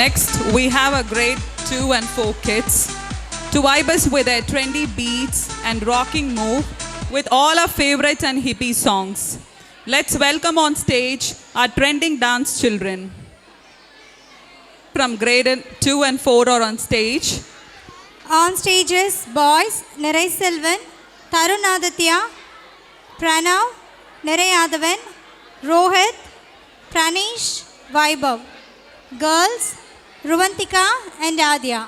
Next, we have a grade 2 and 4 kids to vibe us with their trendy beats and rocking move with all our favorite and hippie songs. Let's welcome on stage our trending dance children. From grade 2 and 4 are on stage. On stages, boys, Nirai Selvan, Tarun Aditya, Pranav, Nirai Adavan, Rohit, Pranish, Vaibhav. Girls, Ruvantika and Adya.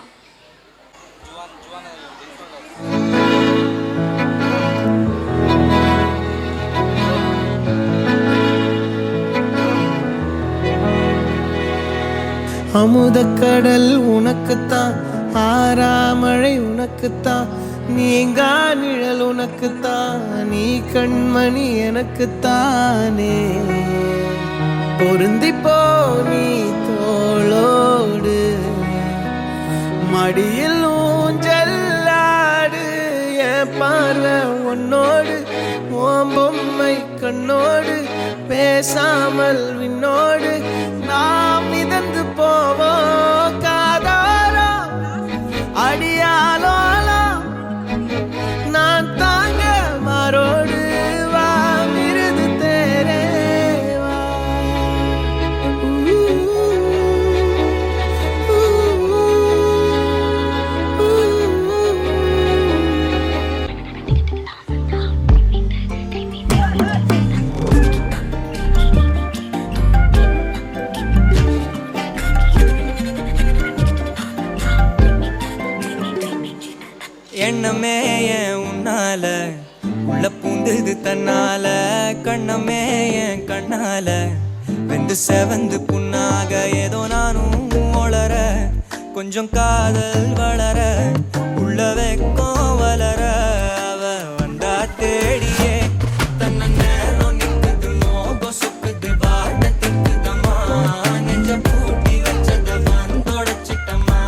அமுதக்கடல் உனக்குத்தான், ஆறாமழை உனக்குத்தான், நீங்கா நிழல் உனக்குத்தான், நீ கண்மணி எனக்குத்தானே. பொருந்திப்போ நீ தோளோடு, மடியில் ஊஞ்சல்லாடு, என் பார்வை உன்னோடு, ஓம் பொம்மை கண்ணோடு, பேசாமல் விண்ணோடு நாம் மிதந்து போவோம் காதாரோ அடியாலோலோ, நான் தாங்க மாறோடு வா மிருது தேரே வா. எண்ணமே என் உன்னால உள்ள பூந்துது தன்னால, கண்ணமே என் கண்ணால வெந்து செவந்து புண்ணாக, ஏதோ நானும் ஒளர கொஞ்சம் காதல் வளர, உள்ள வெக்கம் வளர, அவ வந்தா தேடியே தன்ன நேரம் நிக்குது, மோகம் சுக்குது, வாட திக்குதம்மா, நெஞ்ச பூட்டி வச்சத வந்தொடச்சிட்டம்மா,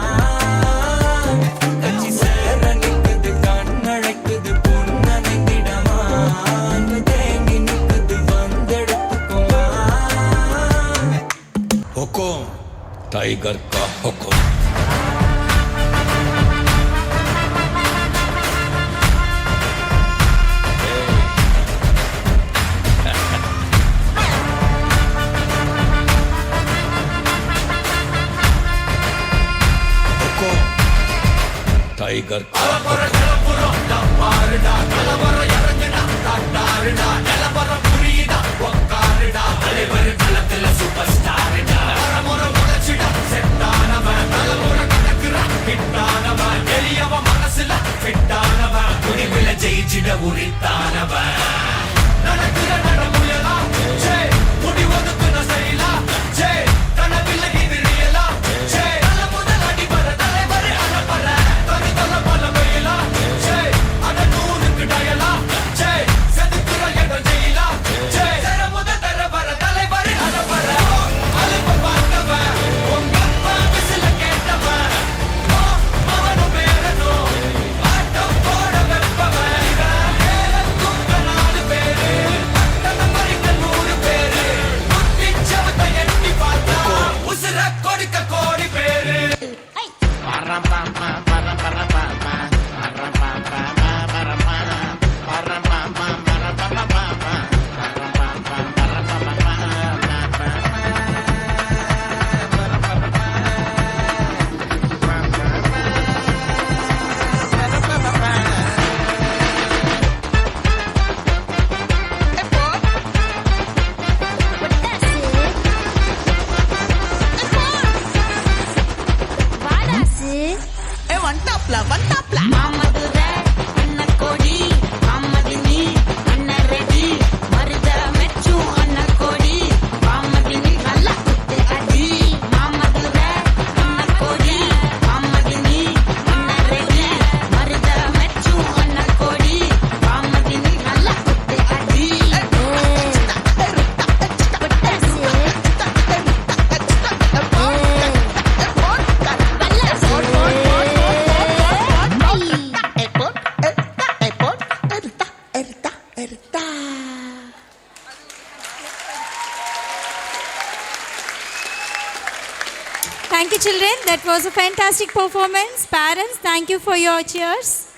கச்சி சேர நிக்குது, கண்ணழைக்குது, பொண்ண நிந்திடமா, அங்கு தேங்கி நிக்குது, வந்தெடுத்துக்குமா. हुकुम टाइगर का हुकुम। हुकुम टाइगर का Thank you, children. That was a fantastic performance. Parents, thank you for your cheers.